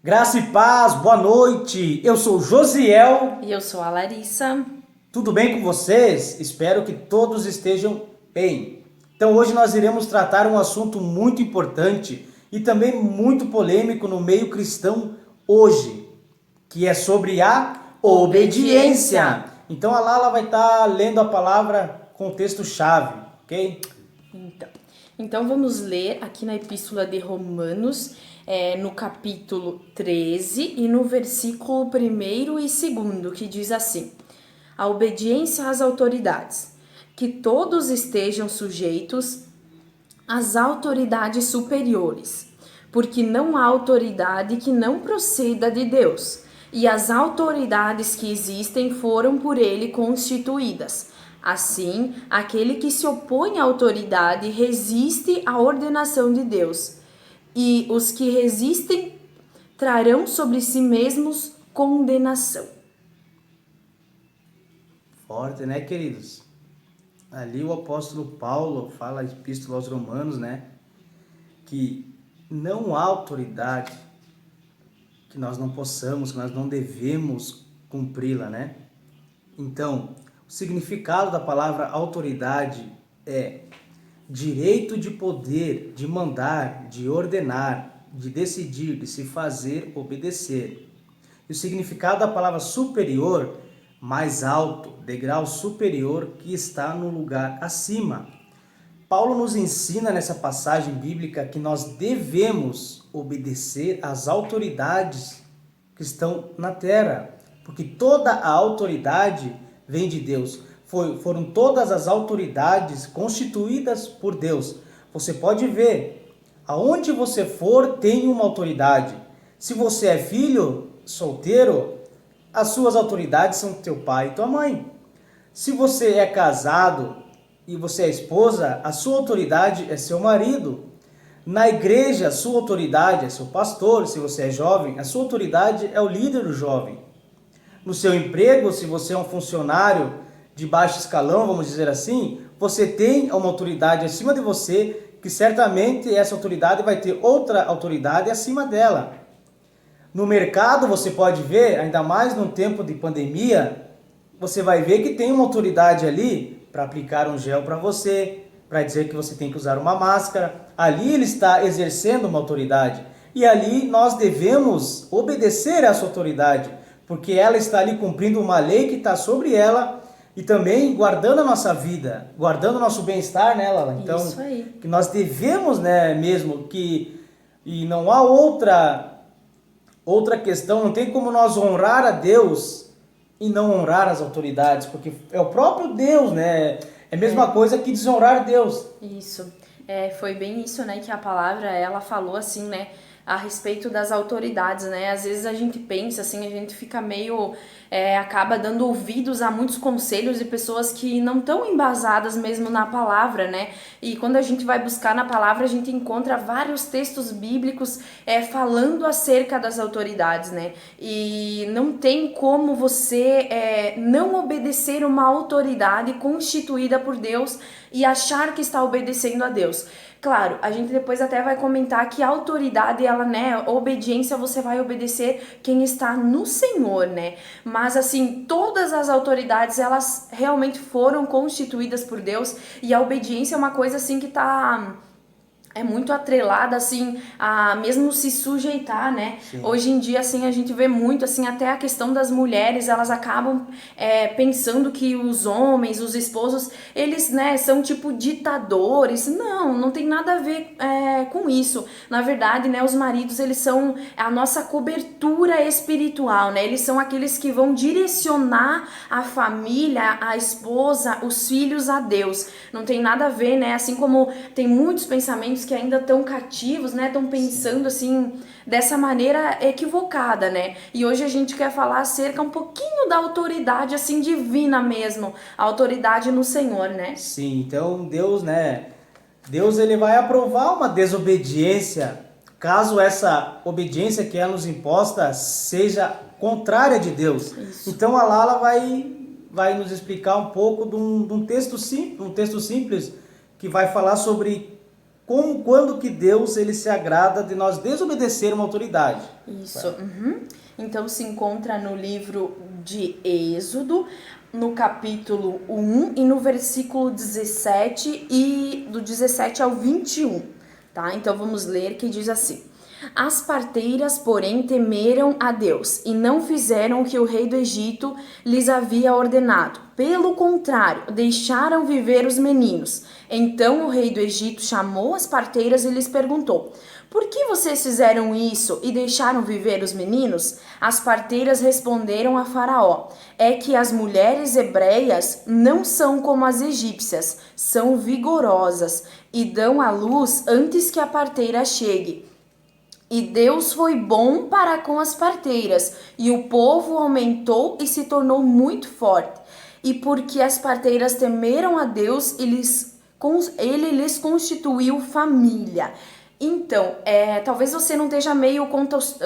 Graça e paz, boa noite. Eu sou o Josiel. E eu sou a Larissa. Tudo bem com vocês? Espero que todos estejam bem. Então hoje nós iremos tratar um assunto muito importante e também muito polêmico no meio cristão hoje, que é sobre a obediência. Então a Lala vai estar lendo a palavra com o texto-chave, ok? Então vamos ler aqui na Epístola de Romanos, no capítulo 13 e no versículo 1º e 2º, que diz assim: a obediência às autoridades, que todos estejam sujeitos às autoridades superiores, porque não há autoridade que não proceda de Deus, e as autoridades que existem foram por ele constituídas. Assim, aquele que se opõe à autoridade resiste à ordenação de Deus, e os que resistem trarão sobre si mesmos condenação. Forte, né, queridos? Ali o apóstolo Paulo fala, Epístola aos Romanos, né, que não há autoridade que nós não possamos, que nós não devemos cumpri-la, né? Então, o significado da palavra autoridade é direito de poder, de mandar, de ordenar, de decidir, de se fazer obedecer. E o significado da palavra superior, mais alto, degrau superior que está no lugar acima. Paulo nos ensina nessa passagem bíblica que nós devemos obedecer às autoridades que estão na terra, porque toda a autoridade vem de Deus. Foram todas as autoridades constituídas por Deus. Você pode ver, aonde você for tem uma autoridade. Se você é filho solteiro, as suas autoridades são teu pai e tua mãe. Se você é casado e você é esposa, a sua autoridade é seu marido. Na igreja, a sua autoridade é seu pastor. Se você é jovem, a sua autoridade é o líder do jovem. No seu emprego, se você é um funcionário de baixo escalão, vamos dizer assim, você tem uma autoridade acima de você, que certamente essa autoridade vai ter outra autoridade acima dela. No mercado, você pode ver, ainda mais num tempo de pandemia, você vai ver que tem uma autoridade ali para aplicar um gel para você, para dizer que você tem que usar uma máscara. Ali ele está exercendo uma autoridade. E ali nós devemos obedecer a essa autoridade, porque ela está ali cumprindo uma lei que está sobre ela e também guardando a nossa vida, guardando o nosso bem-estar nela. Então, Isso aí. que nós devemos, né, mesmo que... E não há outra questão, não tem como nós honrar a Deus e não honrar as autoridades, porque é o próprio Deus, né? É a mesma coisa que desonrar Deus. Isso. Foi bem isso, né, que a palavra, ela falou assim, né, a respeito das autoridades, né? Às vezes a gente pensa assim, a gente fica meio... acaba dando ouvidos a muitos conselhos de pessoas que não estão embasadas mesmo na palavra, né? E quando a gente vai buscar na palavra, a gente encontra vários textos bíblicos falando acerca das autoridades, né? E não tem como você não obedecer uma autoridade constituída por Deus e achar que está obedecendo a Deus. Claro, a gente depois até vai comentar que a autoridade, ela, né, a obediência, você vai obedecer quem está no Senhor, né? Mas, assim, todas as autoridades, elas realmente foram constituídas por Deus e a obediência é uma coisa, assim, que é muito atrelada, assim, a mesmo se sujeitar, né? Sim. Hoje em dia, assim, a gente vê muito, assim, até a questão das mulheres, elas acabam pensando que os homens, os esposos, eles, né, são tipo ditadores. Não tem nada a ver com isso. Na verdade, né, os maridos, eles são a nossa cobertura espiritual, né? Eles são aqueles que vão direcionar a família, a esposa, os filhos a Deus. Não tem nada a ver, né? Assim como tem muitos pensamentos que ainda estão cativos, né? Estão pensando assim dessa maneira equivocada, né? E hoje a gente quer falar acerca um pouquinho da autoridade assim divina mesmo, a autoridade no Senhor, né? Sim, então Deus, né? Deus ele vai aprovar uma desobediência caso essa obediência que é nos imposta seja contrária de Deus. Isso. Então a Lala vai nos explicar um pouco de um texto simples que vai falar sobre quando que Deus ele se agrada de nós desobedecer uma autoridade. Isso. Uhum. Então se encontra no livro de Êxodo, no capítulo 1 e no versículo 17 e do 17 ao 21, tá? Então vamos ler, que diz assim: As parteiras, porém, temeram a Deus e não fizeram o que o rei do Egito lhes havia ordenado. Pelo contrário, deixaram viver os meninos. Então o rei do Egito chamou as parteiras e lhes perguntou: Por que vocês fizeram isso e deixaram viver os meninos? As parteiras responderam a Faraó: É que as mulheres hebreias não são como as egípcias, são vigorosas e dão à luz antes que a parteira chegue. E Deus foi bom para com as parteiras, e o povo aumentou e se tornou muito forte. E porque as parteiras temeram a Deus, ele lhes constituiu família. Então, talvez você não esteja meio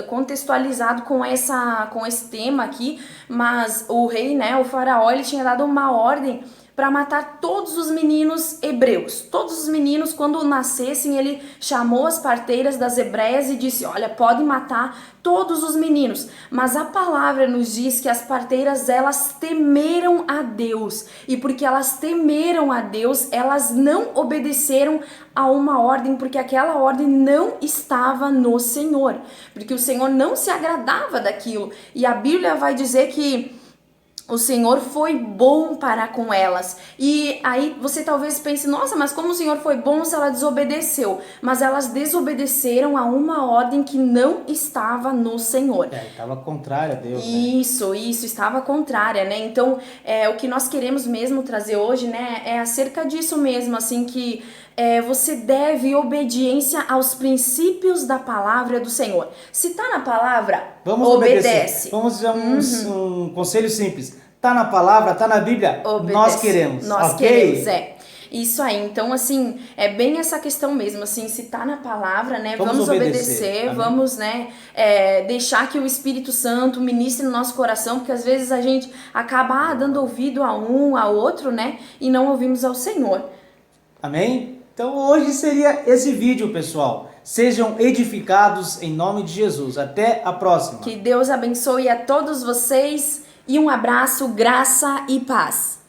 contextualizado com esse tema aqui, mas o rei, né, o faraó, ele tinha dado uma ordem para matar todos os meninos hebreus. Todos os meninos, quando nascessem, ele chamou as parteiras das hebreias e disse: olha, pode matar todos os meninos. Mas a palavra nos diz que as parteiras, elas temeram a Deus. E porque elas temeram a Deus, elas não obedeceram a uma ordem, porque aquela ordem não estava no Senhor. Porque o Senhor não se agradava daquilo. E a Bíblia vai dizer que o Senhor foi bom para com elas. E aí você talvez pense: nossa, mas como o Senhor foi bom se ela desobedeceu? Mas elas desobedeceram a uma ordem que não estava no Senhor. Estava contrária a Deus. Isso, estava contrária, né? Então, o que nós queremos mesmo trazer hoje, né, é acerca disso mesmo, assim, que você deve obediência aos princípios da palavra do Senhor. Se tá na palavra, vamos obedece. Obedecer. Vamos dizer um conselho simples. Tá na palavra, tá na Bíblia, obedece. Nós queremos. Nós okay? queremos, Isso aí, então assim, é bem essa questão mesmo, assim, se tá na palavra, né, vamos obedecer, vamos, né, deixar que o Espírito Santo ministre no nosso coração, porque às vezes a gente acaba dando ouvido a um, a outro, né, e não ouvimos ao Senhor. Amém? Então hoje seria esse vídeo, pessoal. Sejam edificados em nome de Jesus. Até a próxima. Que Deus abençoe a todos vocês e um abraço, graça e paz.